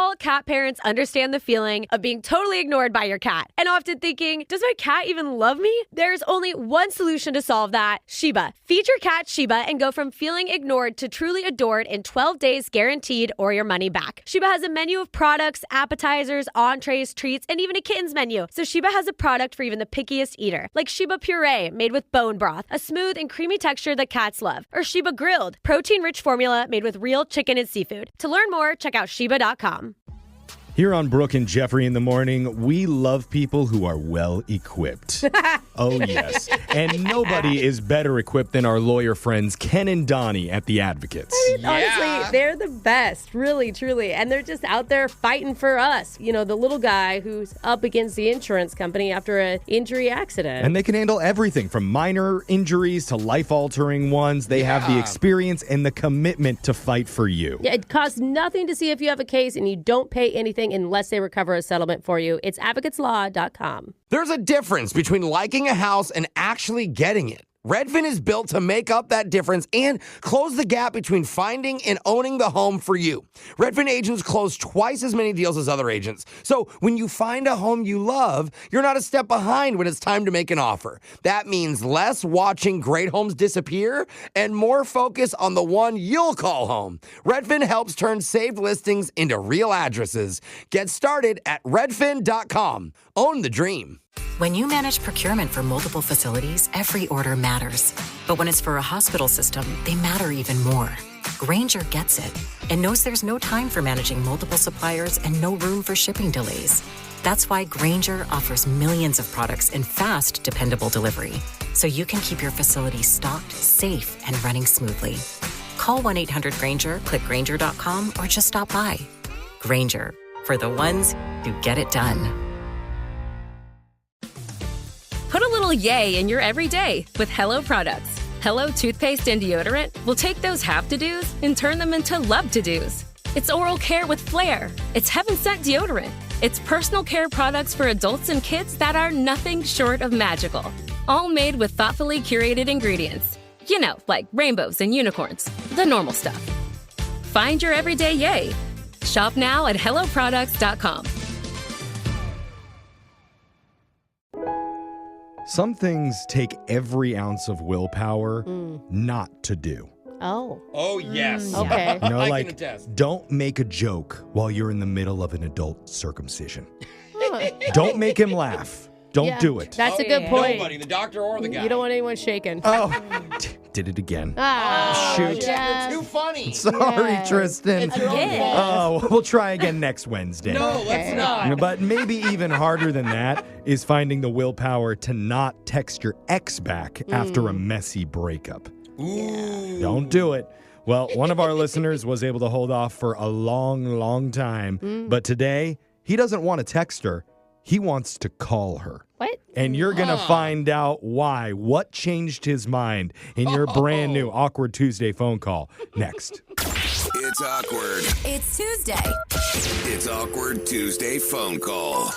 All cat parents understand the feeling of being totally ignored by your cat and often thinking, does my cat even love me? There's only one solution to solve that: Sheba. Feed your cat Sheba and go from feeling ignored to truly adored in 12 days guaranteed, or your money back. Sheba has a menu of products, appetizers, entrees, treats, and even a kittens menu. So Sheba has a product for even the pickiest eater, like Sheba Puree, made with bone broth, a smooth and creamy texture that cats love, or Sheba Grilled, protein-rich formula made with real chicken and seafood. To learn more, check out Sheba.com. Here on Brooke and Jeffrey in the morning, we love people who are well equipped. Oh, yes. And nobody is better equipped than our lawyer friends, Ken and Donnie at The Advocates. Honestly, they're the best, really, truly. And they're just out there fighting for us. You know, the little guy who's up against the insurance company after an injury accident. And they can handle everything from minor injuries to life-altering ones. They have the experience and the commitment to fight for you. Yeah, it costs nothing to see if you have a case, and you don't pay anything unless they recover a settlement for you. It's advocateslaw.com. There's a difference between liking a house and actually getting it. Redfin is built to make up that difference and close the gap between finding and owning the home for you. Redfin agents close twice as many deals as other agents. So when you find a home you love, you're not a step behind when it's time to make an offer. That means less watching great homes disappear and more focus on the one you'll call home. Redfin helps turn saved listings into real addresses. Get started at redfin.com. Own the dream. When you manage procurement for multiple facilities, every order matters. But when it's for a hospital system, they matter even more. Grainger gets it and knows there's no time for managing multiple suppliers and no room for shipping delays. That's why Grainger offers millions of products in fast, dependable delivery, so you can keep your facility stocked, safe, and running smoothly. Call 1-800-GRAINGER, click Grainger.com, or just stop by. Grainger, for the ones who get it done. Put a little yay in your everyday with Hello products. Hello toothpaste and deodorant will take those have-to-dos and turn them into love-to-dos. It's oral care with flair. It's heaven-sent deodorant. It's personal care products for adults and kids that are nothing short of magical. All made with thoughtfully curated ingredients. You know, like rainbows and unicorns. The normal stuff. Find your everyday yay. Shop now at HelloProducts.com. Some things take every ounce of willpower not to do. Oh. Oh, yes. Okay. You know, I like, can attest. don't make a joke while you're in the middle of an adult circumcision. Don't make him laugh. Don't do it. That's a good point. Nobody, the doctor or the guy. You don't want anyone shaking. Oh, did it again. Shoot. Jeff, you're too funny. Sorry, Tristan. It's your own fault. Oh, we'll try again next Wednesday. No, let's not. But maybe even harder than that is finding the willpower to not text your ex back after a messy breakup. Ooh. Don't do it. Well, one of our listeners was able to hold off for a long, long time. But today, he doesn't want to text her. He wants to call her. What? And you're going to find out why. What changed his mind in your brand new Awkward Tuesday phone call next. It's awkward. It's Tuesday. It's Awkward Tuesday phone call.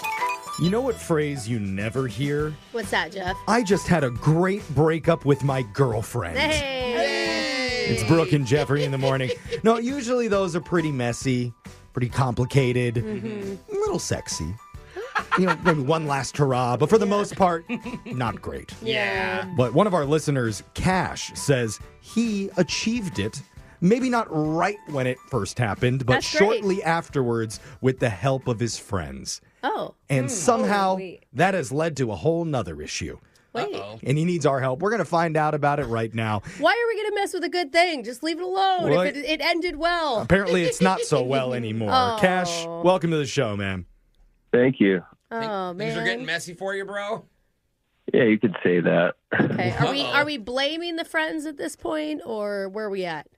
You know what phrase you never hear? What's that, Jeff? I just had a great breakup with my girlfriend. Hey. It's Brooke and Jeffrey in the morning. No, usually those are pretty messy, pretty complicated, a little sexy. You know, maybe one last hurrah, but for the most part, not great. Yeah. But one of our listeners, Cash, says he achieved it. Maybe not right when it first happened, but That's great. shortly afterwards with the help of his friends. Oh. And somehow wait. that has led to a whole nother issue. Wait. And he needs our help. We're going to find out about it right now. Why are we going to mess with a good thing? Just leave it alone Well, if it ended well. Apparently it's not so well anymore. Oh. Cash, welcome to the show, man. Thank you. Oh, Things are getting man. messy for you, bro? Yeah, you could say that. Okay. Are we blaming the friends at this point, or where are we at?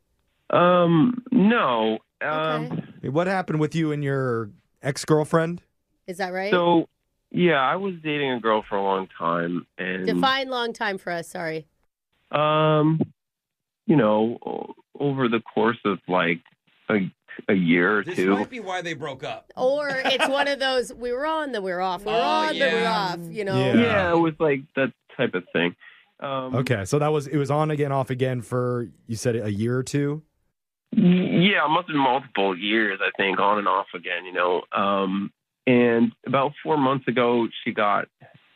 No. Okay. Hey, what happened with you and your ex-girlfriend? Is that right? So, yeah, I was dating a girl for a long time, and Define long time for us. Sorry. you know, over the course of like a year or This two. might be why they broke up. Or it's one of those, we were on, then we were off. We were on, then we were off, you know. Yeah. Yeah, it was like that type of thing. Okay, so it was on again, off again for, you said a year or two? Yeah, it must have been multiple years, I think, on and off again, And about 4 months ago, she got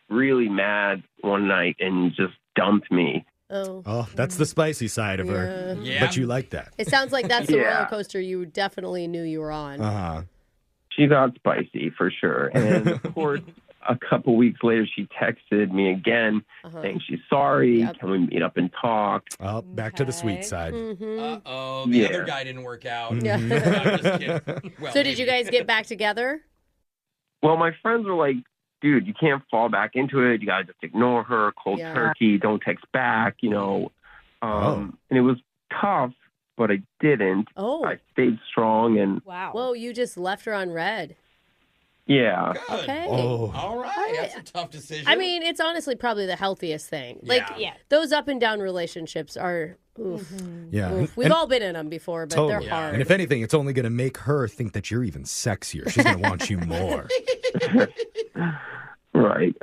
really mad one night and just dumped me. Oh. Oh, that's the spicy side of her. Yeah. But you like that. It sounds like that's the Yeah. roller coaster you definitely knew you were on. Uh-huh. She got spicy for sure. And of course, a couple weeks later, she texted me again saying she's sorry. Yep. Can we meet up and talk? Oh, back to the Okay. sweet side. Mm-hmm. Uh-oh, the Yeah. other guy didn't work out. Yeah. I'm just kidding. Well, So did you maybe. guys get back together? Well, my friends were like, dude, you can't fall back into it. You got to just ignore her, cold Yeah. turkey, don't text back, And it was tough, but I didn't. Oh. I stayed strong and, Wow. Whoa, you just left her on red. yeah. Good. Okay. Oh. All right. That's a tough decision. I mean, it's honestly probably the healthiest thing. Like, Yeah. those up and down relationships are, oof. Yeah. Oof. We've all been in them before, but Totally. they're hard. And if anything, it's only going to make her think that you're even sexier. She's going to want you more. Right.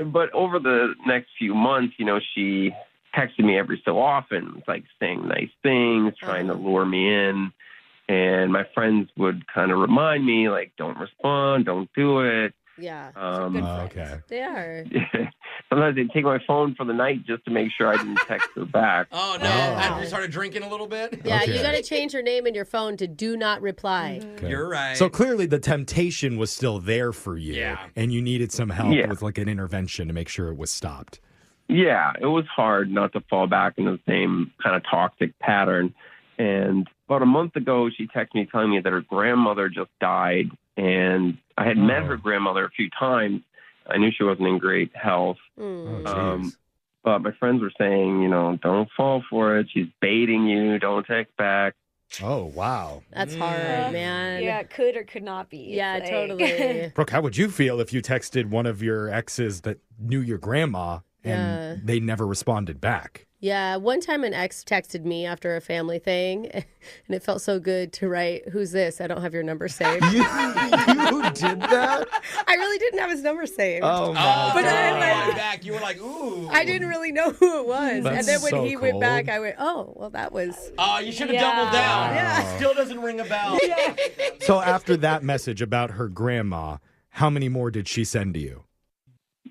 But over the next few months, she texted me every so often, like saying nice things, trying to lure me in. And my friends would kind of remind me, like, don't respond, don't do it. yeah, Okay. they are. Sometimes they'd take my phone for the night just to make sure I didn't text her back. Oh, no. After you started drinking a little bit? Yeah, Okay. you got to change your name in your phone to do not reply. Okay. You're right. So clearly the temptation was still there for you. Yeah. And you needed some help Yeah. with like an intervention to make sure it was stopped. Yeah, it was hard not to fall back into the same kind of toxic pattern. And about a month ago, she texted me telling me that her grandmother just died. And I had met her grandmother a few times. I knew she wasn't in great health. Mm. Oh, jeez. But my friends were saying, don't fall for it. She's baiting you. Don't text back. Oh, wow. That's hard, man. Yeah, could or could not be. Yeah, It's like- totally. Brooke, how would you feel if you texted one of your exes that knew your grandma and Yeah. they never responded back? Yeah, one time an ex texted me after a family thing, and it felt so good to write, "Who's this? I don't have your number saved." You did that? I really didn't have his number saved. Oh, my Oh, But but then, like- back. You were like, ooh. I didn't really know who it was. That's and then when so he went back, cold. I went, "Oh, well, that was." Oh, you should have Yeah. doubled down. Yeah. Still doesn't ring a bell. So after that message about her grandma, how many more did she send to you?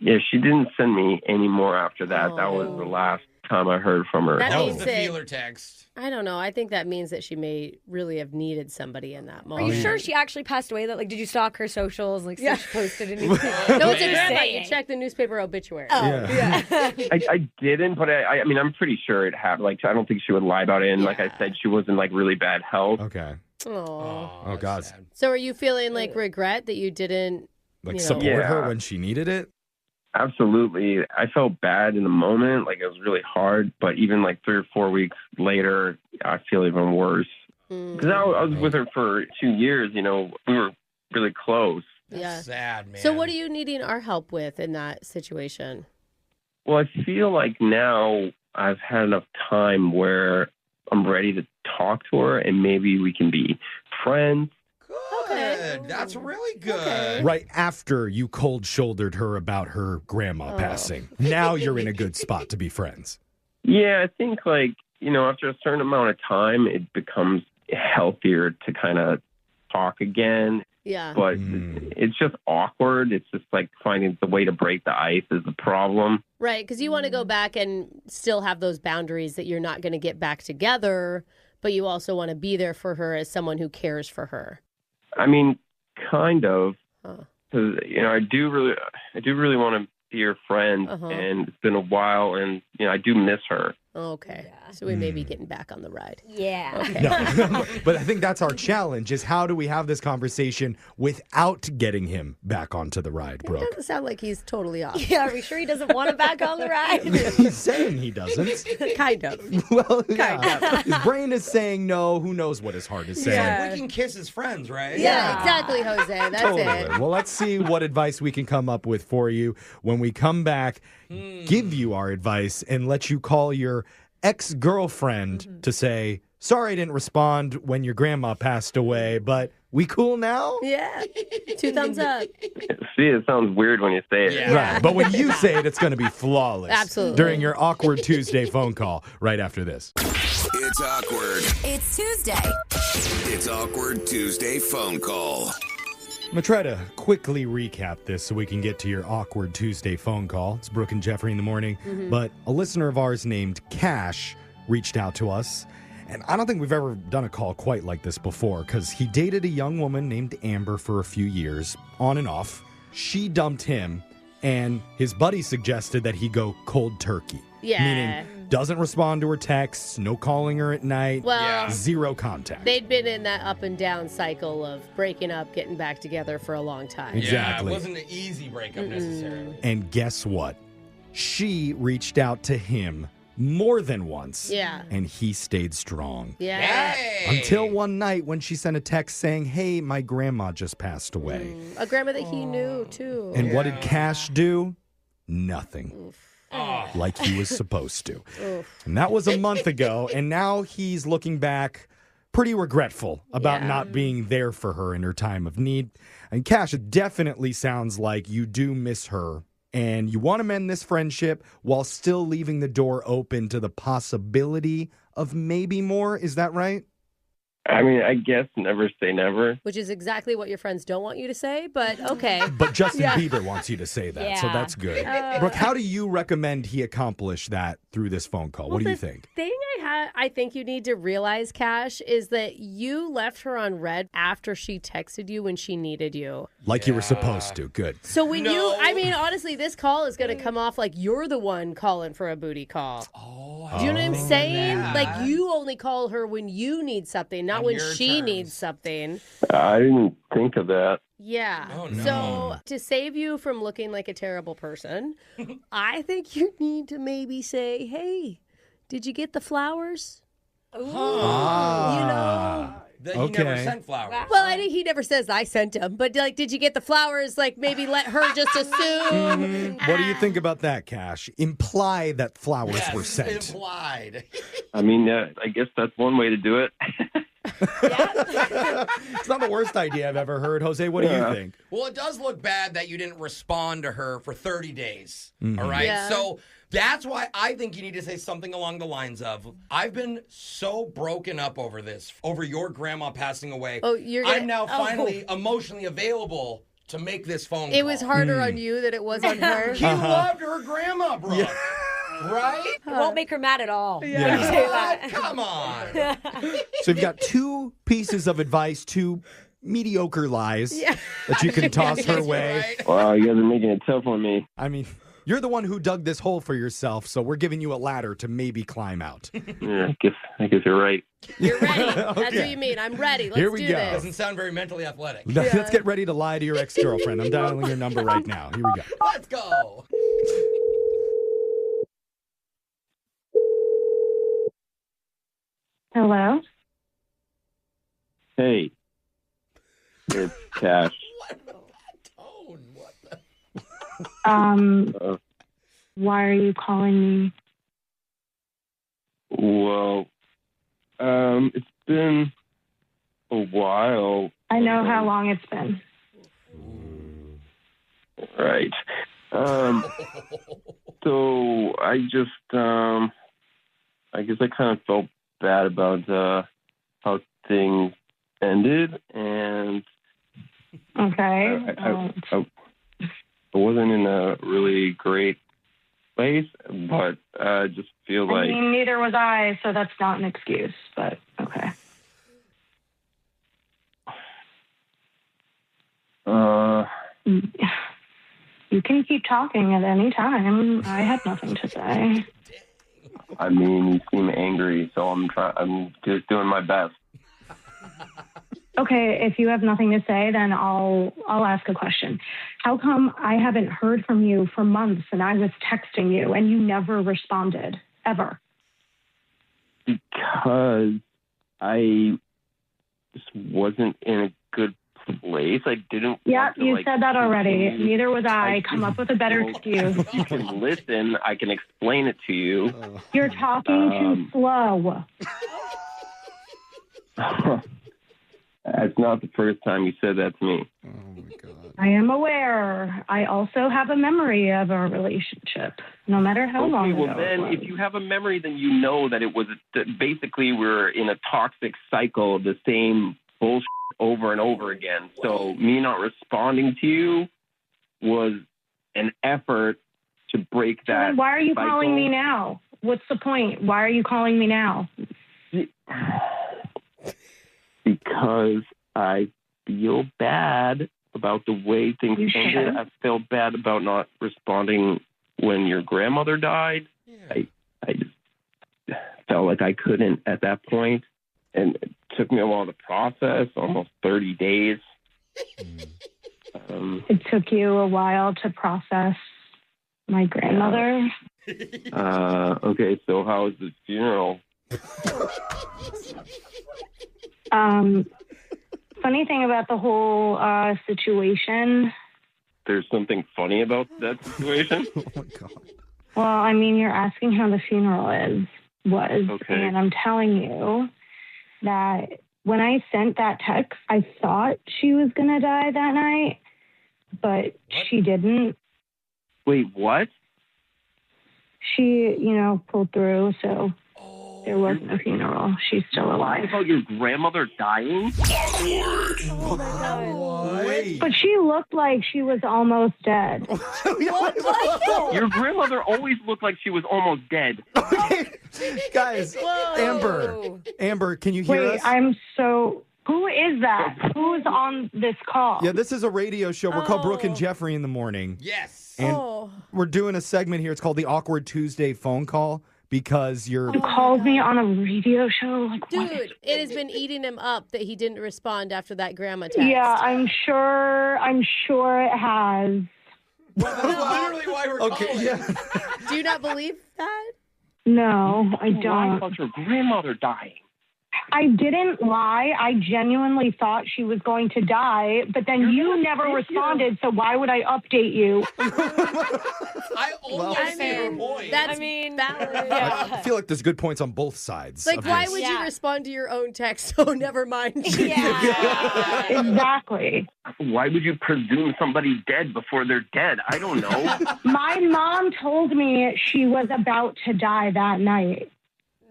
Yeah, she didn't send me any more after that. That was the last time I heard from her. That That means was the that- feeler text. I don't know. I think that means that she may really have needed somebody in that Are moment. you sure she actually passed away? That did you stalk her socials? Like, Yeah. she posted anything? No, it's a Man. grandma. You check the newspaper obituary. Oh, Yeah. yeah. I didn't, but I mean, I'm pretty sure it happened. Like, I don't think she would lie about it. And like I Yeah. said, she was in like really bad health. Okay. Aw. Oh, that's God. sad. So are you feeling like regret that you didn't? Like You know. support her Yeah. when she needed it? Absolutely. I felt bad in the moment. Like, it was really hard. But even like 3 or 4 weeks later, I feel even worse. Because I was with her for 2 years. We were really close. That's Yeah. sad, man. So what are you needing our help with in that situation? Well, I feel like now I've had enough time where I'm ready to talk to her and maybe we can be friends. Good. Okay. That's really good. Okay. Right after you cold shouldered her about her grandma passing. Now you're in a good spot to be friends. Yeah, I think like, after a certain amount of time, it becomes healthier to kind of talk again. Yeah. But it's just awkward. It's just like finding the way to break the ice is the problem. Right, because you want to go back and still have those boundaries that you're not going to get back together, but you also want to be there for her as someone who cares for her. I mean, kind of. Huh. 'Cause, I do really want to be her friend, and it's been a while, and I do miss her. Okay. So we may be getting back on the ride. Yeah. Okay. No, but I think that's our challenge is how do we have this conversation without getting him back onto the ride, It Brooke? doesn't sound like he's totally off. Yeah, are we sure he doesn't want him back on the ride? He's saying he doesn't. Kind of. Well, yeah. His brain is saying no. Who knows what his heart is saying? Yeah. We can kiss his friends, right? Yeah, exactly, Jose. That's Totally. it. Well, let's see what advice we can come up with for you when we come back, give you our advice, and let you call your ex-girlfriend to say, sorry I didn't respond when your grandma passed away, but we cool now? Yeah. 2 thumbs up. See, it sounds weird when you say it. Yeah. Right. But when you say it, it's going to be flawless. Absolutely. During your Awkward Tuesday phone call right after this. It's awkward. It's Tuesday. It's Awkward Tuesday phone call. I'm going to try to quickly recap this so we can get to your Awkward Tuesday phone call. It's Brooke and Jeffrey in the morning. But a listener of ours named Cash reached out to us. And I don't think we've ever done a call quite like this before because he dated a young woman named Amber for a few years, on and off. She dumped him, and his buddy suggested that he go cold turkey. Yeah. Meaning doesn't respond to her texts, no calling her at night, Well, zero contact. they'd been in that up and down cycle of breaking up, getting back together for a long time. Exactly. Yeah, it wasn't an easy breakup necessarily. And guess what? She reached out to him more than once. Yeah. And he stayed strong. Yeah. Hey! Until one night when she sent a text saying, hey, my grandma just passed away. A grandma that he knew, too. And what did Cash do? Nothing. Like he was supposed to. And that was a month ago. And now he's looking back pretty regretful about Yeah. not being there for her in her time of need. And Cash, it definitely sounds like you do miss her. And you want to mend this friendship while still leaving the door open to the possibility of maybe more. Is that right? I mean, I guess never say never. Which is exactly what your friends don't want you to say, but okay. But Justin Bieber wants you to say that, so Yeah. that's good. Brooke, how do you recommend he accomplish that through this phone call? What do you think? Thing I think you need to realize, Cash, is that you left her on red after she texted you when she needed you. Like you were supposed to. Good. So when No. honestly, this call is going to come off like you're the one calling for a booty call. Oh, Do you know what I'm saying? that. Like you only call her when you need something, not On when your she terms. needs something. I didn't think of that. Yeah. Oh, no. So to save you from looking like a terrible person, I think you need to maybe say, "Hey, did you get the flowers?" Ah. That he never Okay. sent flowers. Well, I think he never says I sent them, but like, did you get the flowers? Like, maybe let her just assume. What do you think about that, Cash? Imply that flowers Yes, were sent. implied. I mean, I guess that's one way to do it. It's not the worst idea I've ever heard. Jose, what do you think? Well, it does look bad that you didn't respond to her for 30 days. Mm-hmm. All right. Yeah. So that's why I think you need to say something along the lines of, I've been so broken up over this, over your grandma passing away. Oh, you're gonna- I'm now oh. finally emotionally available to make this phone It was call. harder on you than it was on her. He loved her grandma, bro. Right? It won't make her mad at all. Yeah. You say that. Come on. So you've got two pieces of advice, two mediocre lies that you can toss her way. Right? Wow, you guys are making it tough on me. I mean, you're the one who dug this hole for yourself, so we're giving you a ladder to maybe climb out. Yeah, I guess you're right. You're ready. That's Okay. what you mean. I'm ready. Let's Here we do go. this. Doesn't sound very mentally athletic. Let's get ready to lie to your ex-girlfriend. I'm dialing your number right now. Here we go. Let's go. Hello? Hey, it's Cash. What was that tone? What the? Why are you calling me? Well, it's been a while. I know how long it's been. Right. So I just, I guess I kind of felt bad about how things ended, and Okay. I wasn't in a really great place, but I just feel I like mean, neither was I, so that's not an excuse, but okay. You can keep talking at any time. I had nothing to say. I mean, you seem angry, so I'm just doing my best. Okay, if you have nothing to say, then I'll ask a question. How come I haven't heard from you for months and I was texting you and you never responded, ever? Because I just wasn't in a good place. I didn't Yeah, want to, you like, said that already. continue. Neither was I. Come up with a better excuse. If you can listen, I can explain it to you. You're talking too slow. That's not the first time you said that to me. Oh, my God. I am aware. I also have a memory of our relationship, no matter how long Okay, well, ago it then was. if you have a memory, then you know that it was that basically we're in a toxic cycle of the same bullshit over and over again. So me not responding to you was an effort to break that. Then why are you cycle. calling me now? What's the point? Why are you calling me now? Because I feel bad about the way things You ended. should. I felt bad about not responding when your grandmother died. I just felt like I couldn't at that point, and it took me a while to process, almost 30 days. It took you a while to process my grandmother. Okay, so how was the funeral? Funny thing about the whole situation. There's something funny about that situation? Oh, my God. Well, I mean, you're asking how the funeral was, Okay. and I'm telling you that when I sent that text, I thought she was going to die that night, but she didn't. Wait, what? She, pulled through, so there wasn't a funeral. She's still alive. About your grandmother dying? Wait. But she looked like she was almost dead. Your grandmother always looked like she was almost dead. Okay. Guys, Amber, can you hear Wait, us? who is that? Who's on this call? Yeah, this is a radio show. We're called Brooke and Jeffrey in the Morning. Yes. And we're doing a segment here. It's called the Awkward Tuesday Phone Call because you're... You called me on a radio show? Like, what? Dude, it has been eating him up that he didn't respond after that grandma text. Yeah, I'm sure it has. That's literally why we're calling. Yeah. Do you not believe that? No, I Lie don't. about your grandmother dying. I didn't lie. I genuinely thought she was going to die, but then you never responded, so why would I update you? I almost see her point. That's valid. I feel like there's good points on both sides. Like, of why this. would you respond to your own text? Oh, never mind. Exactly. Why would you presume somebody's dead before they're dead? I don't know. My mom told me she was about to die that night.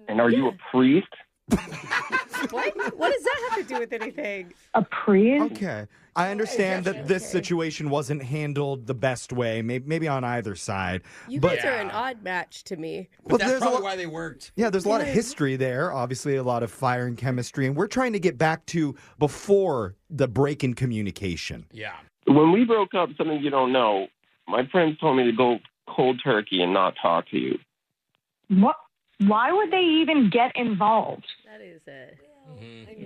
And are you a priest? What does that have to do with anything? A priest? Okay. I understand that this situation wasn't handled the best way, maybe on either side. You but guys are an odd match to me. But that's there's a probably lot- why they worked. Yeah, there's a lot of history there, obviously a lot of fire and chemistry, and we're trying to get back to before the break in communication. Yeah. When we broke up, something you don't know, my friends told me to go cold turkey and not talk to you. What? Why would they even get involved? That is it.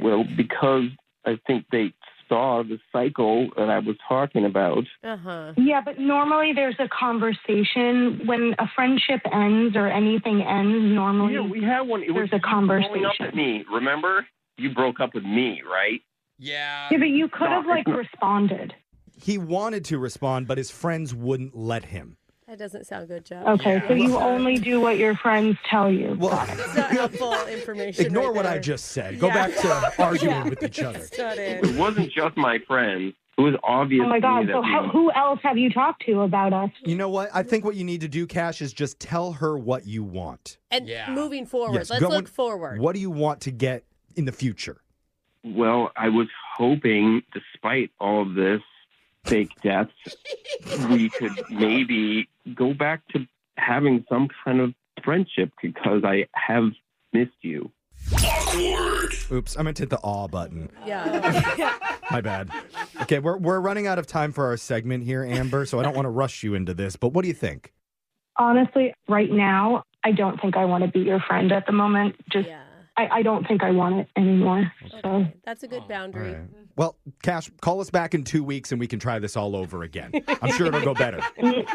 Well, because I think they saw the cycle that I was talking about. Uh-huh. Yeah, but normally there's a conversation when a friendship ends or anything ends. Normally, Yeah, we had one. It was there's a conversation. blowing up at me. Remember? You broke up with me, right? Yeah. Yeah, but you could have responded. He wanted to respond, but his friends wouldn't let him. That doesn't sound good, Jeff. Okay, so you only do what your friends tell you. Well, It's not helpful information. ignore right what I there. just said. Go Yeah. back to arguing with each other. It's not it. It wasn't just my friends. It was obvious Oh my to God! me So that who else have you talked to about us? You know what? I think what you need to do, Cash, is just tell her what you want. And Yeah. moving forward, Yes, let's going- look forward. What do you want to get in the future? Well, I was hoping, despite all of this fake deaths, we could maybe go back to having some kind of friendship because I have missed you. Oops, I meant to hit the awe button. Yeah. My bad. Okay, we're running out of time for our segment here, Amber, so I don't want to rush you into this, but what do you think? Honestly, right now, I don't think I want to be your friend at the moment. Just, Yeah. I don't think I want it anymore. So. Okay. That's a good boundary. All right. Well, Cash, call us back in 2 weeks and we can try this all over again. I'm sure it'll go better.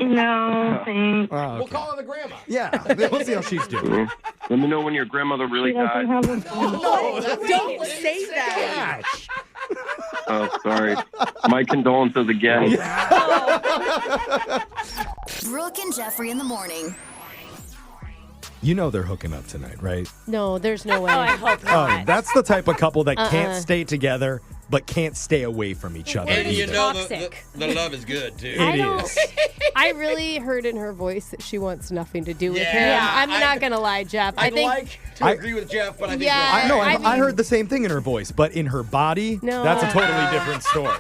No, thanks. Oh, We'll okay. call her the grandma. Yeah, we'll see how she's doing. Let me know when your grandmother really She doesn't died. have a phone. Don't say that. Cash. Oh, sorry. My condolences again. Brooke and Jeffrey in the morning. You know they're hooking up tonight, right? No, there's no way. Oh, I hope Oh, not. that's the type of couple that can't stay together, but can't stay away from each other. And you either. know Toxic. the love is good, too. It is. I really heard in her voice that she wants nothing to do with him. Yeah, I'm not going to lie, Jeff. I'd think like to agree with Jeff, but I think Yeah. we're I know. I mean- heard the same thing in her voice, but in her body, No. that's a totally different story.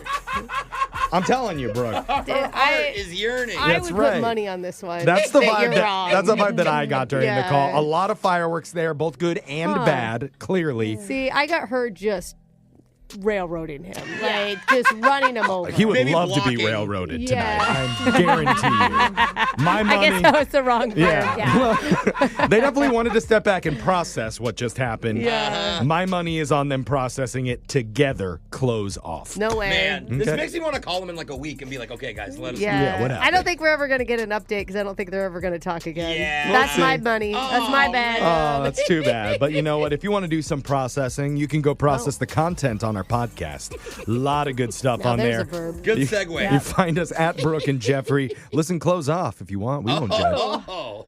I'm telling you, Brooke. Her heart is yearning. I That's would right. put money on this one. That's the that vibe. you're wrong. That's the vibe that I got during the Yeah. call. A lot of fireworks there, both good and bad. Clearly, See, I got her just railroading him, like just running him over. he would Maybe love to be blocking. railroaded Yeah. tonight. I guarantee you. My I money. guess that was the wrong word. Yeah. They definitely wanted to step back and process what just happened. Yeah. My money is on them processing it together. Close off. No way. Man, this Okay. makes me want to call him in like a week and be like, okay, guys, let us know. Yeah. what I happened? don't think we're ever going to get an update because I don't think they're ever going to talk again. Yeah. That's We'll my see. money. That's my bad. Oh, that's too bad. But you know what? If you want to do some processing, you can go process the content on our podcast. A lot of good stuff Now on there's there. a verb. Good segue. You find us at Brooke and Jeffrey. Listen, close off if you want. We won't judge. Oh.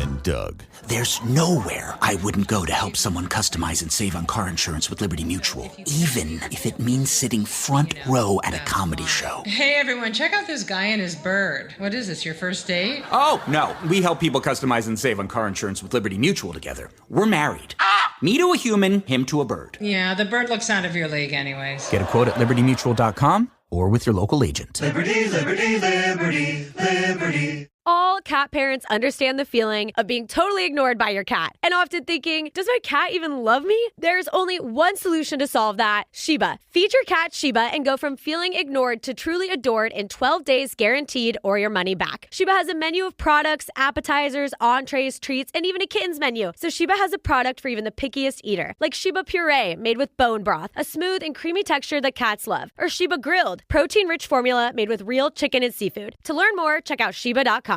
And Doug. There's nowhere I wouldn't go to help someone customize and save on car insurance with Liberty Mutual, even if it means sitting front row at a comedy show. Hey everyone, check out this guy and his bird. What is this, your first date? Oh, no. We help people customize and save on car insurance with Liberty Mutual together. We're married. Me to a human, him to a bird. Yeah, the bird looks out of your league anyways. Get a quote at libertymutual.com or with your local agent. Liberty, liberty, liberty, liberty. All cat parents understand the feeling of being totally ignored by your cat and often thinking, does my cat even love me? There's only one solution to solve that, Sheba. Feed your cat Sheba and go from feeling ignored to truly adored in 12 days guaranteed or your money back. Sheba has a menu of products, appetizers, entrees, treats, and even a kitten's menu. So Sheba has a product for even the pickiest eater, like Sheba Puree made with bone broth, a smooth and creamy texture that cats love, or Sheba Grilled, protein-rich formula made with real chicken and seafood. To learn more, check out Sheba.com.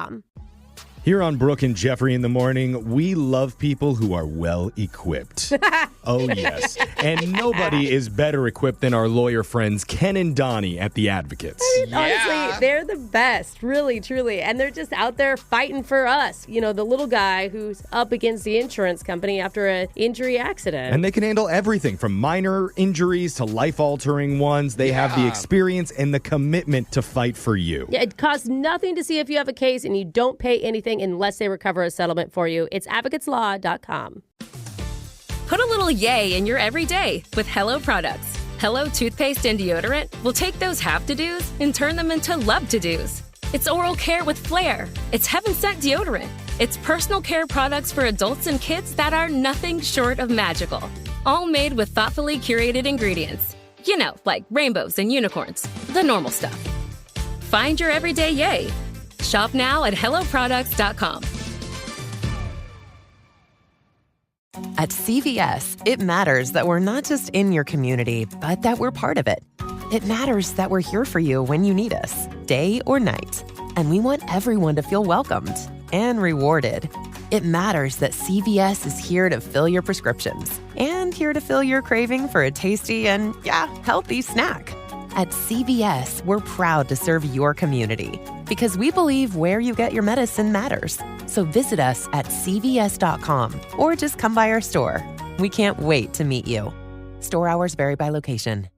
Here on Brooke and Jeffrey in the morning, we love people who are well equipped. Oh, yes. And nobody is better equipped than our lawyer friends, Ken and Donnie at The Advocates. Honestly, they're the best, really, truly. And they're just out there fighting for us. You know, the little guy who's up against the insurance company after an injury accident. And they can handle everything from minor injuries to life-altering ones. They have the experience and the commitment to fight for you. Yeah, it costs nothing to see if you have a case, and you don't pay anything unless they recover a settlement for you. It's advocateslaw.com. Put a little yay in your everyday with Hello products. Hello toothpaste and deodorant will take those have-to-dos and turn them into love-to-dos. It's oral care with flair. It's heaven-sent deodorant. It's personal care products for adults and kids that are nothing short of magical. All made with thoughtfully curated ingredients. You know, like rainbows and unicorns. The normal stuff. Find your everyday yay. Shop now at HelloProducts.com. At CVS, it matters that we're not just in your community, but that we're part of it. It matters that we're here for you when you need us, day or night. And we want everyone to feel welcomed and rewarded. It matters that CVS is here to fill your prescriptions and here to fill your craving for a tasty and, healthy snack. At CVS, we're proud to serve your community because we believe where you get your medicine matters. So visit us at cvs.com or just come by our store. We can't wait to meet you. Store hours vary by location.